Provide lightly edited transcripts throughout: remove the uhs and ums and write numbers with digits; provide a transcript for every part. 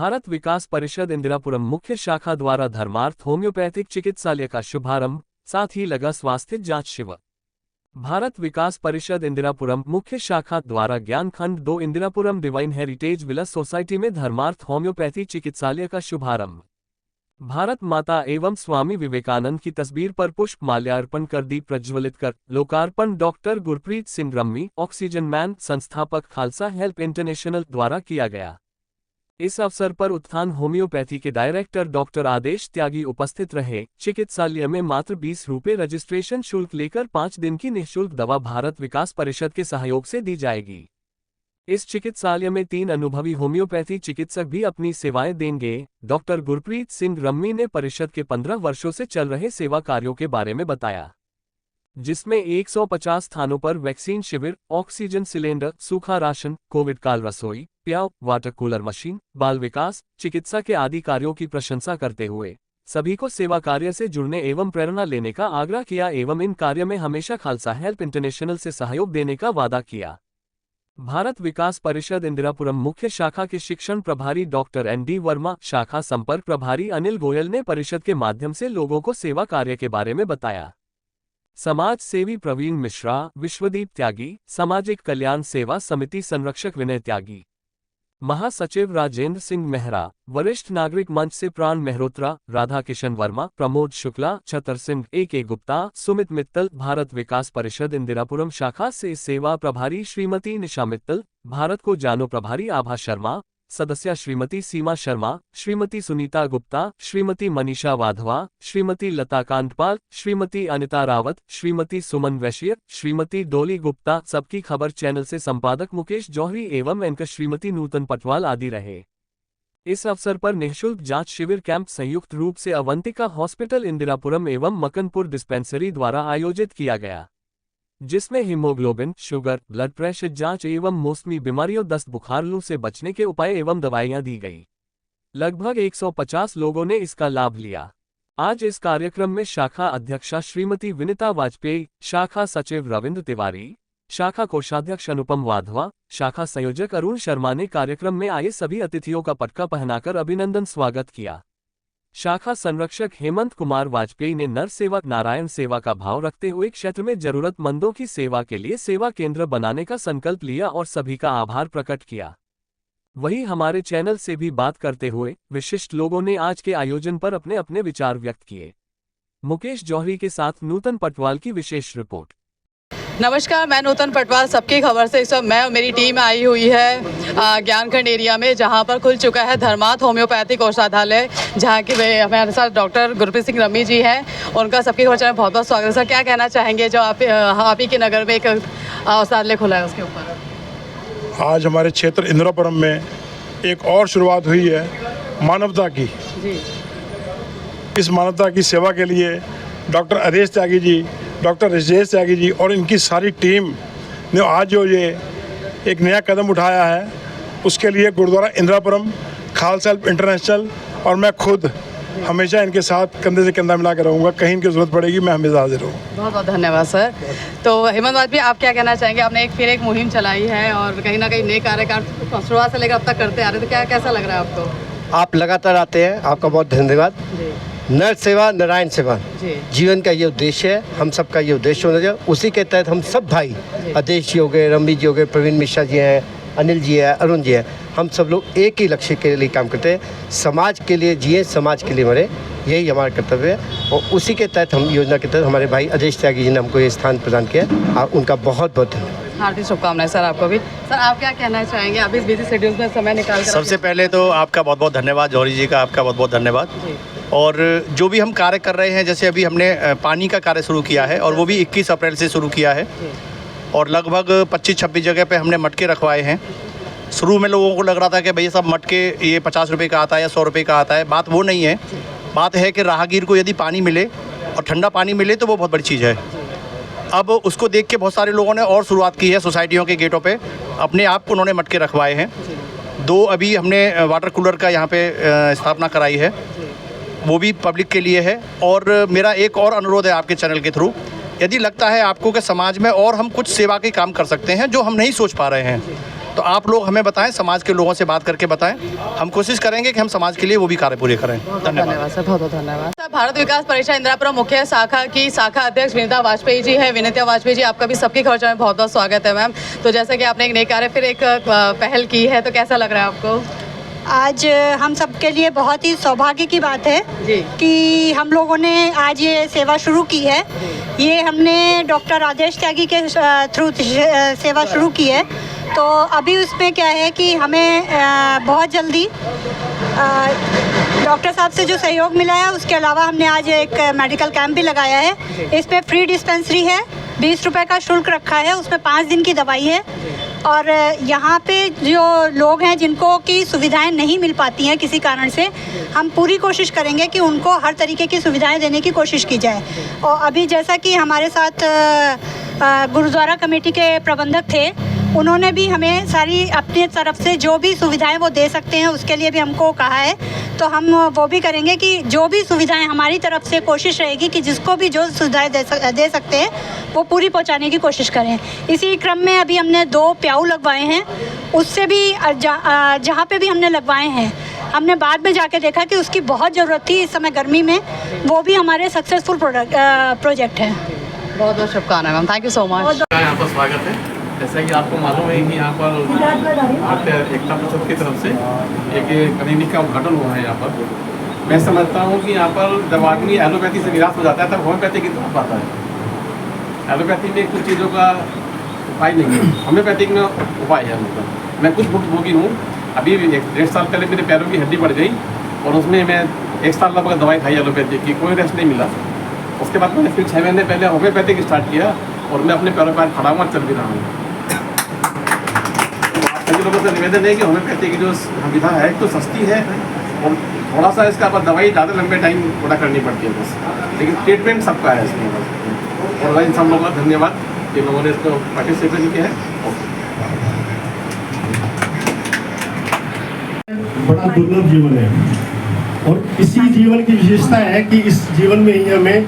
भारत विकास परिषद इंदिरापुरम मुख्य शाखा द्वारा धर्मार्थ होम्योपैथिक चिकित्सालय का शुभारंभ, साथ ही लगा स्वास्थ्य जांच शिविर। भारत विकास परिषद इंदिरापुरम मुख्य शाखा द्वारा ज्ञान खंड 2 Indirapuram divine heritage villa society में धर्मार्थ होम्योपैथी चिकित्सालय का शुभारंभ। भारत माता एवं स्वामी विवेकानंद की तस्वीर पर पुष्प माल्यार्पण कर दीप प्रज्वलित कर लोकार्पण doctor Gurpreet Singh rummy, oxygen man, संस्थापक खालसा हेल्प इंटरनेशनल द्वारा किया गया। इस अवसर पर उत्थान होम्योपैथी के डायरेक्टर डॉक्टर आदेश त्यागी उपस्थित रहे। चिकित्सालय में मात्र 20 रुपये रजिस्ट्रेशन शुल्क लेकर 5 दिन की निःशुल्क दवा भारत विकास परिषद के सहयोग से दी जाएगी। इस चिकित्सालय में 3 अनुभवी होम्योपैथी चिकित्सक भी अपनी सेवाएं देंगे। डॉक्टर गुरप्रीत सिंह रम्मी ने परिषद के 15 वर्षों से चल रहे सेवा कार्यों के बारे में बताया, जिसमें 150 स्थानों पर वैक्सीन शिविर, ऑक्सीजन सिलेंडर, सूखा राशन, कोविड काल रसोई, प्याव, वाटर कूलर मशीन, बाल विकास, चिकित्सा के आदि कार्यों की प्रशंसा करते हुए सभी को सेवा कार्य से जुड़ने एवं प्रेरणा लेने का आग्रह किया एवं इन कार्य में हमेशा खालसा हेल्प इंटरनेशनल से सहयोग देने का वादा किया। भारत विकास परिषद इंदिरापुरम मुख्य शाखा के शिक्षण प्रभारी डॉक्टर ND वर्मा, शाखा संपर्क प्रभारी अनिल गोयल ने परिषद के माध्यम से लोगों को सेवा कार्य के बारे में बताया। समाज सेवी प्रवीण मिश्रा, विश्वदीप त्यागी, सामाजिक कल्याण सेवा समिति संरक्षक विनय त्यागी, महासचिव राजेंद्र सिंह मेहरा, वरिष्ठ नागरिक मंच से प्राण मेहरोत्रा, राधा किशन वर्मा, प्रमोद शुक्ला, छतर सिंह, AK गुप्ता, सुमित मित्तल, भारत विकास परिषद इंदिरापुरम शाखा से सेवा प्रभारी श्रीमती निशा मित्तल, भारत को जानो प्रभारी आभा शर्मा, सदस्य श्रीमती सीमा शर्मा, श्रीमती सुनीता गुप्ता, श्रीमती मनीषा वाधवा, श्रीमती लता कांतपाल, श्रीमती अनिता रावत, श्रीमती सुमन वैश्य, श्रीमती डोली गुप्ता, सबकी खबर चैनल से संपादक मुकेश जौहरी एवं एंकर श्रीमती नूतन पटवाल आदि रहे। इस अवसर पर निःशुल्क जांच शिविर कैंप संयुक्त रूप से अवंतिका हॉस्पिटल इंदिरापुरम एवं मकनपुर डिस्पेंसरी द्वारा आयोजित किया गया, जिसमें हीमोग्लोबिन, शुगर, ब्लड प्रेशर जांच एवं मौसमी बीमारियों दस्त बुखार लू से बचने के उपाय एवं दवाइयां दी गई। लगभग 150 लोगों ने इसका लाभ लिया। आज इस कार्यक्रम में शाखा अध्यक्षा श्रीमती विनिता वाजपेयी, शाखा सचिव रविंद्र तिवारी, शाखा कोषाध्यक्ष अनुपम वाधवा, शाखा संयोजक अरुण शर्मा ने कार्यक्रम में आए सभी अतिथियों का पटका पहनाकर अभिनंदन स्वागत किया। शाखा संरक्षक हेमंत कुमार वाजपेयी ने नर सेवक नारायण सेवा का भाव रखते हुए क्षेत्र में जरूरतमंदों की सेवा के लिए सेवा केंद्र बनाने का संकल्प लिया और सभी का आभार प्रकट किया। वहीं हमारे चैनल से भी बात करते हुए विशिष्ट लोगों ने आज के आयोजन पर अपने अपने विचार व्यक्त किए। मुकेश जौहरी के साथ नूतन पटवाल की विशेष रिपोर्ट। नमस्कार, मैं नूतन पटवाल, सबकी खबर से इस वक्त मैं और मेरी टीम आई हुई है ज्ञानखंड एरिया में, जहां पर खुल चुका है धर्मार्थ होम्योपैथिक औषधालय, जहां की हमारे साथ डॉक्टर गुरप्रीत सिंह रम्मी जी हैं। उनका सबकी खबर चैनल बहुत बहुत स्वागत है। सर, क्या कहना चाहेंगे जो आप ही के नगर में एक औषधालय खुला है उसके ऊपर? आज हमारे क्षेत्र इंदिरापुरम में एक और शुरुआत हुई है मानवता की जी। इस मानवता की सेवा के लिए डॉक्टर आदेश त्यागी जी, डॉक्टर राजेश त्यागी जी और इनकी सारी टीम ने आज जो ये एक नया कदम उठाया है, उसके लिए गुरुद्वारा इंदिरापुरम, खालसा हेल्प इंटरनेशनल और मैं खुद हमेशा इनके साथ कंधे से कंधा मिला कर रहूँगा। कहीं इनकी ज़रूरत पड़ेगी मैं हमेशा हाजिर हूँ। बहुत बहुत धन्यवाद सर। तो हेमंत वाजपेयी, आप क्या कहना चाहेंगे? आपने फिर एक मुहिम चलाई है और कहीं ना कहीं नए कार्यकाल शुरुआत से लेकर अब तक करते आ रहे, तो क्या कैसा लग रहा है आपको? आप लगातार आते हैं, आपका बहुत धन्यवाद। नर सेवा नारायण सेवा जीवन का ये उद्देश्य है, हम सबका ये उद्देश्य होना चाहिए। उसी के तहत हम सब भाई, आदेश जी हो गए, रम्मी जी हो गए, प्रवीण मिश्रा जी हैं, अनिल जी है, अरुण जी है, हम सब लोग एक ही लक्ष्य के लिए काम करते हैं। समाज के लिए जिए, समाज के लिए मरे, यही हमारा कर्तव्य है। और उसी के तहत हम योजना के तहत हमारे भाई आदेश त्यागी जी ने हमको ये स्थान प्रदान किया, और उनका बहुत बहुत धन्यवाद। हार्दिक शुभकामनाएं सर आपको भी। सर, आप क्या कहना चाहेंगे? आप इस बिजी शेड्यूल में समय निकाल कर। सबसे पहले तो आपका बहुत बहुत धन्यवाद, जौहरी जी का आपका बहुत बहुत धन्यवाद। और जो भी हम कार्य कर रहे हैं, जैसे अभी हमने पानी का कार्य शुरू किया है और वो भी 21 अप्रैल से शुरू किया है, और लगभग 25-26 जगह पे हमने मटके रखवाए हैं। शुरू में लोगों को लग रहा था कि भैया सब मटके ये 50 रुपये का आता है या 100 रुपये का आता है। बात वो नहीं है। बात है कि राहगीर को यदि पानी मिले और ठंडा पानी मिले तो वो बहुत बड़ी चीज़ है। अब उसको देख के बहुत सारे लोगों ने और शुरुआत की है। सोसाइटियों के गेटों पे अपने आप उन्होंने मटके रखवाए हैं। 2 अभी हमने वाटर कूलर का यहाँ पे स्थापना कराई है, वो भी पब्लिक के लिए है। और मेरा एक और अनुरोध है आपके चैनल के थ्रू, यदि लगता है आपको कि समाज में और हम कुछ सेवा के काम कर सकते हैं जो हम नहीं सोच पा रहे हैं, तो आप लोग हमें बताएं, समाज के लोगों से बात करके बताएं, हम कोशिश करेंगे कि हम समाज के लिए वो भी कार्य पूरे करें। धन्यवाद सर, बहुत बहुत धन्यवाद सर। भारत विकास परिषद इंदिरापुरम मुख्य शाखा की शाखा अध्यक्ष विनीता वाजपेयी जी है। विनीता वाजपेयी जी, आपका भी सबकी खबर में बहुत बहुत स्वागत है मैम। तो जैसा कि आपने एक नई कार्य फिर एक पहल की है, तो कैसा लग रहा है आपको? आज हम सबके लिए बहुत ही सौभाग्य की बात है कि हम लोगों ने आज ये सेवा शुरू की है। ये हमने डॉक्टर आदेश त्यागी के थ्रू सेवा शुरू की है। तो अभी उसमें क्या है कि हमें बहुत जल्दी डॉक्टर साहब से जो सहयोग मिला है, उसके अलावा हमने आज एक मेडिकल कैंप भी लगाया है। इसमें फ्री डिस्पेंसरी है, 20 रुपये का शुल्क रखा है, उसमें 5 दिन की दवाई है। और यहाँ पे जो लोग हैं जिनको की सुविधाएं नहीं मिल पाती हैं किसी कारण से, हम पूरी कोशिश करेंगे कि उनको हर तरीके की सुविधाएं देने की कोशिश की जाए। और अभी जैसा कि हमारे साथ गुरुद्वारा कमेटी के प्रबंधक थे, उन्होंने भी हमें सारी अपनी तरफ से जो भी सुविधाएं वो दे सकते हैं उसके लिए भी हमको कहा है। तो हम वो भी करेंगे कि जो भी सुविधाएं हमारी तरफ से कोशिश रहेगी कि जिसको भी जो सुविधाएं दे सकते हैं वो पूरी पहुंचाने की कोशिश करें। इसी क्रम में अभी हमने 2 प्याऊ लगवाए हैं। उससे भी जहाँ पे भी हमने लगवाए हैं, हमने बाद में जाके देखा कि उसकी बहुत ज़रूरत थी इस समय गर्मी में। वो भी हमारे सक्सेसफुल प्रोजेक्ट है। बहुत बहुत शुभकामनाएं ma'am, thank you so much. यहाँ पर स्वागत है। जैसा कि आपको मालूम है कि यहाँ पर भारतीय एकता परिषद की तरफ से एक क्लिनिक का उद्घाटन हुआ है यहाँ पर। मैं समझता हूँ कि यहाँ पर जब आदमी एलोपैथी से निराश हो जाता है तब होम्योपैथी की तरफ आता है। एलोपैथी में कुछ चीज़ों का उपाय नहीं है, होम्योपैथिक में उपाय है। मतलब मैं कुछ भुक्तभोगी हूँ। अभी 1.5 साल पहले मेरे पैरों की हड्डी बढ़ गई और उसमें मैं 1 साल लगभग दवाई खाई एलोपैथी की, कोई रेस्ट नहीं मिला। उसके बाद मैंने फिर 6 महीने पहले होम्योपैथिक स्टार्ट किया और मैं अपने पैरों पर खड़ा हुआ चल भी रहा हूँ। सभी लोगों से निवेदन है कि होम्योपैथी की जो सुविधा है तो सस्ती है और थोड़ा सा इसका पर दवाई ज़्यादा लंबे टाइम थोड़ा करनी पड़ती है बस, लेकिन ट्रीटमेंट सबका है इसमें बस। और इन सब लोगों का धन्यवाद कि लोगों ने इसको पार्टिसिपेट किया है। बड़ा दुर्लभ जीवन है और इसी जीवन की विशेषता है कि इस जीवन में ही हमें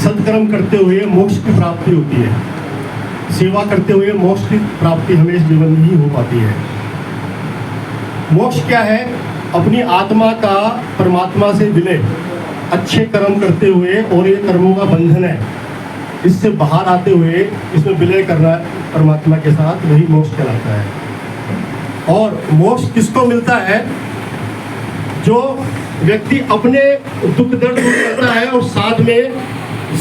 सत्कर्म करते हुए मोक्ष की प्राप्ति होती है। सेवा करते हुए मोक्ष की प्राप्ति हमें इस जीवन में ही हो पाती है। मोक्ष क्या है? अपनी आत्मा का परमात्मा से विलय, अच्छे कर्म करते हुए, और ये कर्मों का बंधन है, इससे बाहर आते हुए इसमें विलय करना परमात्मा के साथ, वही मोक्ष कहलाता है। और मोक्ष किसको मिलता है? जो व्यक्ति अपने दुख दर्द दूर करता है और साथ में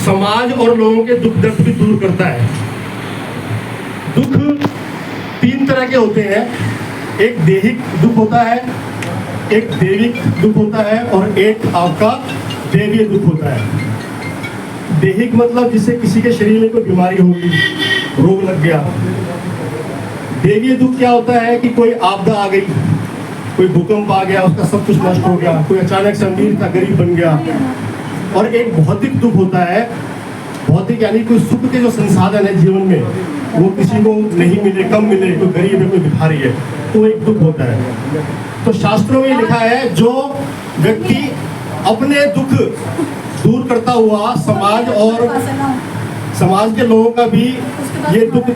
समाज और लोगों के दुख दर्द भी दूर करता है। दुख 3 तरह के होते हैं। एक दैहिक दुख होता है, एक दैविक दुख होता है और एक आपका दैवीय दुख होता है। दैहिक मतलब जिससे किसी के शरीर में कोई बीमारी होगी, रोग लग गया। दैवीय दुख क्या होता है कि कोई आपदा आ गई, कोई भूकंप आ गया, उसका सब कुछ नष्ट हो गया, कोई अचानक से अमीर था गरीब बन गया। और एक भौतिक दुख होता है। भौतिक यानी कोई सुख के जो संसाधन है जीवन में वो किसी को नहीं मिले, कम मिले, कोई गरीब है, कोई भिखारी है, तो एक दुख होता है। तो शास्त्रों में लिखा है जो व्यक्ति अपने दुख दूर करता हुआ समाज और समाज के लोगों का भी ये दुख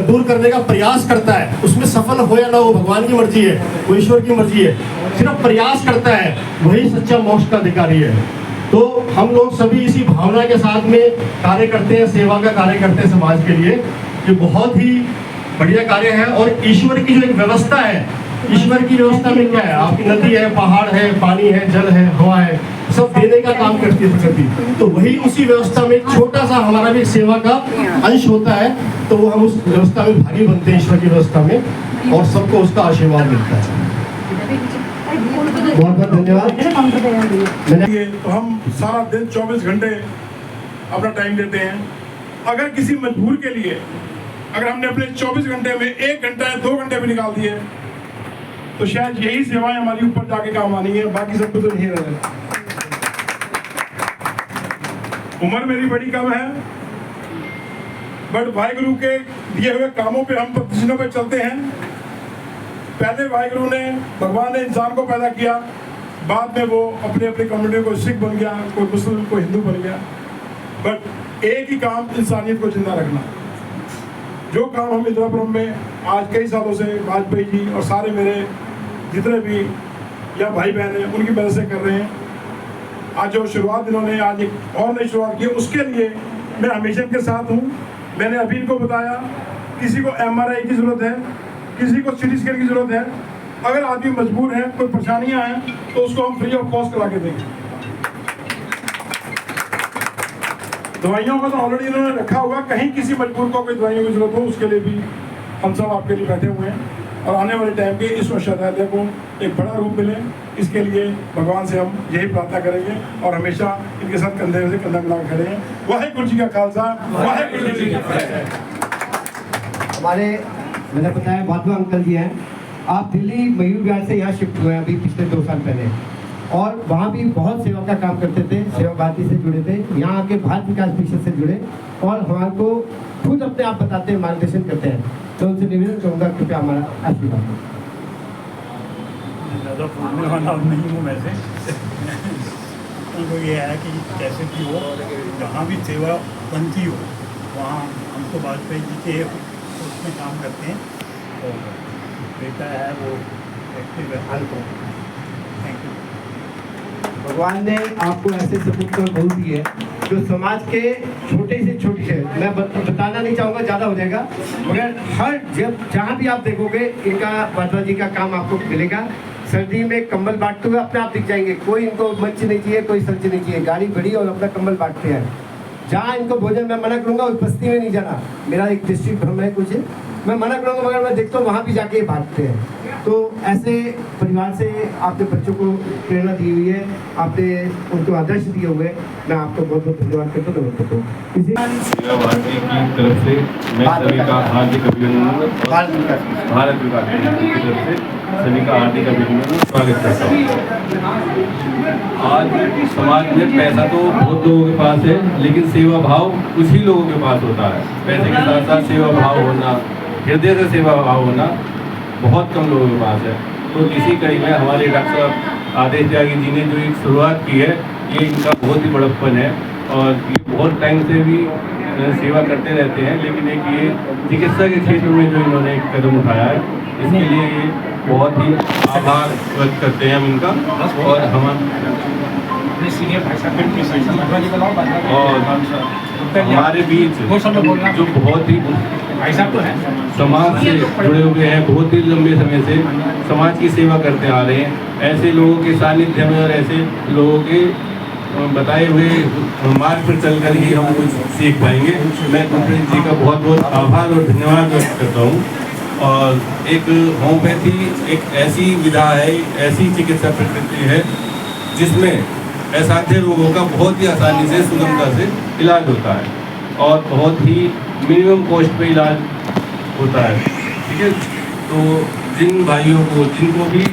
दूर करने का प्रयास करता है, उसमें सफल हो या ना हो भगवान की मर्जी है, वो ईश्वर की मर्जी है, सिर्फ प्रयास करता है, वही सच्चा मोक्ष का अधिकारी है। तो हम लोग सभी इसी भावना के साथ में कार्य करते हैं, सेवा का कार्य करते हैं समाज के लिए। ये बहुत ही बढ़िया कार्य है। और ईश्वर की जो एक व्यवस्था है, ईश्वर की व्यवस्था में क्या है? आपकी नदी है, पहाड़ है, पानी है, जल है, हवा है, सब देने का काम करती है प्रकृति। तो वही उसी व्यवस्था में छोटा सा हमारा भी सेवा का अंश होता है, तो वो हम उस व्यवस्था में भागी बनते हैं, ईश्वर की व्यवस्था में, और सबको उसका आशीर्वाद मिलता है। बहुत बहुत धन्यवाद। तो हम सारा दिन 24 घंटे अपना टाइम देते हैं। अगर किसी मजबूर के लिए अगर हमने अपने 24 घंटे में 1 घंटा या 2 घंटे भी निकाल दिए तो शायद यही सेवाएं हमारी ऊपर जाके काम आनी है, बाकी सब कुछ तो नहीं रहेगा। उम्र मेरी बड़ी कम है, बट वाहिगुरु के दिए हुए कामों पे हम प्रतिदिनों पे चलते हैं। पहले वाहिगुरु ने, भगवान ने इंसान को पैदा किया, बाद में वो अपने अपने कम्युनिटी को सिख बन गया, कोई मुस्लिम, कोई हिंदू बन गया। बट एक ही काम इंसानियत को जिंदा रखना। जो काम हम इंदिरापुरम में आज कई सालों से वाजपेयी जी और सारे मेरे जितने भी या भाई बहन हैं उनकी वजह से कर रहे हैं। आज जो शुरुआत इन्होंने आज एक और नई शुरुआत की, उसके लिए मैं हमेशा इनके साथ हूँ। मैंने अभी इनको बताया, किसी को MRI की ज़रूरत है, किसी को CT स्कैन की ज़रूरत है, अगर आदमी मजबूर है, कोई परेशानियाँ हैं तो उसको हम फ्री ऑफ कॉस्ट करा के देंगे। दवाइयों का तो ऑलरेडी इन्होंने रखा हुआ, कहीं किसी मजबूर को कोई दवाइयों की जरूरत हो उसके लिए भी हम सब आपके लिए बैठे हुए हैं। और आने वाले टाइम के इस औषधालय को एक बड़ा रूप मिले, इसके लिए भगवान से हम यही प्रार्थना करेंगे और हमेशा इनके साथ कंधे से कंधा मिला खड़े हैं। वाहेगुरु जी का खालसा, वाहेगुरु जी की फतेह। हमारे मैंने बताया भादवा अंकल जी हैं, आप दिल्ली मयूर विहार से यहाँ शिफ्ट हुए हैं अभी पिछले 2 साल पहले, और वहाँ भी बहुत सेवा का काम करते थे, सेवा भारती से जुड़े थे, यहाँ आके भारत विकास परिषद से जुड़े और हमारे को खुद अपने आप बताते हैं, मार्गदर्शन करते हैं। तो उनसे निवेदन करूँगा कृपया हमारा आशीर्वाद। ज़्यादा पुराने वाला नहीं हूँ वैसे, उनको ये है कि कैसे भी हो, जहाँ भी सेवा बनती हो वहाँ हमको वाजपेयी जी के उसमें काम करते हैं। और बेटा है वो एक्टिव है। Thank you. भगवान ने आपको ऐसे सपूत बहू दी है जो समाज के छोटे से छोटी है, मैं बताना नहीं चाहूँगा, ज़्यादा हो जाएगा, मगर हर जहाँ भी आप देखोगे इनका वाजवा जी का काम आपको मिलेगा। सर्दी में कंबल बांटते हुए अपने आप दिख जाएंगे, कोई इनको मंच नहीं चाहिए, कोई सर्च नहीं चाहिए, गाड़ी बड़ी और अपना कंबल बांटते हैं। जहाँ इनको भोजन मैं मना करूँगा उस बस्ती में नहीं जाना, मेरा एक डिस्ट्रिक्ट भ्रम है कुछ, मैं मना करूँगा, मगर मैं देखता हूँ वहाँ भी जाके बांटते हैं। तो ऐसे परिवार से आपने बच्चों को प्रेरणा दी हुई है, आपने उनको आदर्श दिए हुए, मैं आपको बहुत बहुत धन्यवाद करता हूँ। सेवा भारती की तरफ से मैं सभी का हार्दिक अभिनंदन, भारत विकास परिषद की तरफ से सभी का हार्दिक अभिनंदन स्वागत करता हूँ। आज समाज में पैसा तो बहुत लोगों के पास है, लेकिन सेवा भाव कुछ ही लोगों के पास होता है। पैसे के साथ साथ सेवा भाव होना, हृदय से सेवा भाव होना बहुत कम लोगों के पास है। तो इसी कड़ी में हमारे डॉक्टर साहब आदेश त्यागी जी ने जो एक शुरुआत की है, ये इनका बहुत ही बड़प्पन है और ये बहुत टाइम से भी सेवा करते रहते हैं। लेकिन एक ये चिकित्सा के क्षेत्र में जो इन्होंने एक कदम उठाया है, इसके लिए ये बहुत ही आभार व्यक्त करते हैं हम इनका। और हमारे बीच जो बहुत ही समाज से जुड़े हुए हैं, बहुत ही लंबे समय से समाज की सेवा करते आ रहे हैं, ऐसे लोगों के सानिध्य में और ऐसे लोगों के बताए हुए मार्ग पर चलकर ही हम कुछ सीख पाएंगे। मैं गुरप्रीत जी का बहुत बहुत आभार और धन्यवाद व्यक्त करता हूँ। और एक होम्योपैथी एक ऐसी विधा है, ऐसी चिकित्सा प्रकृति है जिसमें असाध्य रोगों का बहुत ही आसानी से, सुगमता से इलाज होता है और बहुत ही मिनिमम कॉस्ट पे इलाज होता है। ठीक है, तो जिन भाइयों को, जिनको भी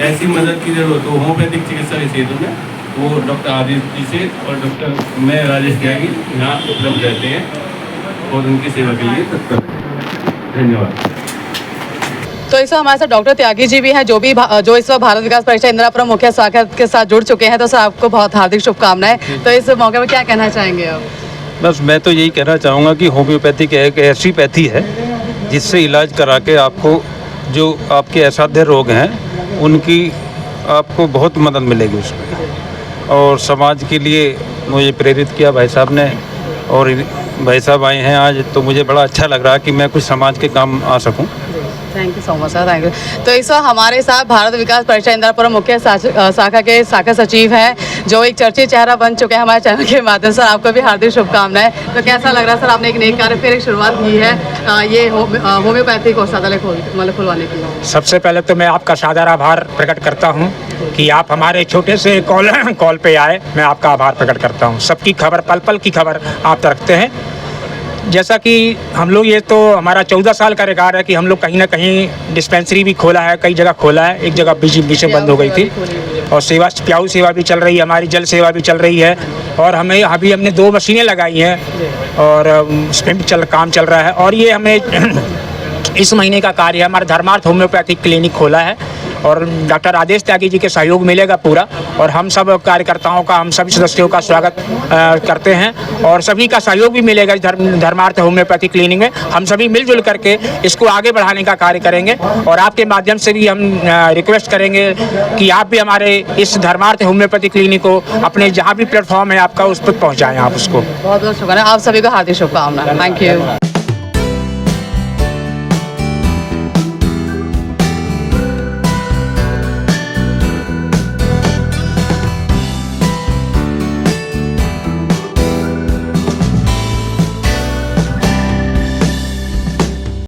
ऐसी मदद की जरूरत हो होम्योपैथिक चिकित्सा के क्षेत्र में, वो डॉक्टर आदित्य जी से और डॉक्टर मैं राजेश त्यागी यहाँ उपलब्ध रहते हैं और उनकी सेवा के लिए तत्पर हैं। धन्यवाद। तो इस वक्त हमारे साथ डॉक्टर त्यागी जी भी हैं, जो इस वक्त भारत विकास परिषद इंदिरापुरम मुख्य शाखा के साथ जुड़ चुके हैं। तो सर आपको बहुत हार्दिक शुभकामनाएं। तो इस मौके पर क्या कहना चाहेंगे आप? बस मैं तो यही कहना चाहूँगा कि होम्योपैथिक एक ऐसी पैथी है जिससे इलाज करा के आपको जो आपके असाध्य रोग हैं उनकी आपको बहुत मदद मिलेगी उसमें। और समाज के लिए मुझे प्रेरित किया भाई साहब ने, और भाई साहब आए हैं आज, तो मुझे बड़ा अच्छा लग रहा है कि मैं कुछ समाज के काम आ सकूं। Thank you so much sir, thank you. तो इस वक्त हमारे साथ भारत विकास परिषद इंदिरापुरम मुख्य शाखा के शाखा सचिव हैं, जो एक चर्चित चेहरा बन चुके हैं हमारे चैनल के माध्यम से। आपको भी हार्दिक शुभकामनाएं। तो कैसा लग रहा है सर, आपने एक नई कार्य फिर एक शुरुआत की है ये होम्योपैथिक औषधालय खुलवाने की? सबसे पहले तो मैं आपका सादर आभार प्रकट करता हूं कि आप हमारे छोटे से कॉल पे आए, मैं आपका आभार प्रकट करता हूं। सबकी खबर, पल पल की खबर आप रखते हैं। जैसा कि हम लोग, ये तो हमारा 14 साल का रिकॉर्ड है कि हम लोग कहीं ना कहीं डिस्पेंसरी भी खोला है, कई जगह खोला है, एक जगह बीच में बंद हो गई थी, और सेवा प्याऊ सेवा भी चल रही है, हमारी जल सेवा भी चल रही है, और हमें अभी हमने 2 मशीनें लगाई हैं और उसमें भी काम चल रहा है। और ये हमें इस महीने का कार्य है, हमारा धर्मार्थ होम्योपैथिक क्लिनिक खोला है और डॉक्टर आदेश त्यागी जी के सहयोग मिलेगा पूरा, और हम सब कार्यकर्ताओं का, हम सभी सदस्यों का स्वागत करते हैं और सभी का सहयोग भी मिलेगा धर्मार्थ होम्योपैथी क्लिनिक में। हम सभी मिलजुल करके इसको आगे बढ़ाने का कार्य करेंगे और आपके माध्यम से भी हम रिक्वेस्ट करेंगे कि आप भी हमारे इस धर्मार्थ होम्योपैथी क्लिनिक को अपने जहाँ भी प्लेटफॉर्म है आपका उस पर पहुँचाएँ आप उसको। बहुत बहुत शुक्रिया, आप सभी को हार्दिक शुभकामनाएं। Thank you.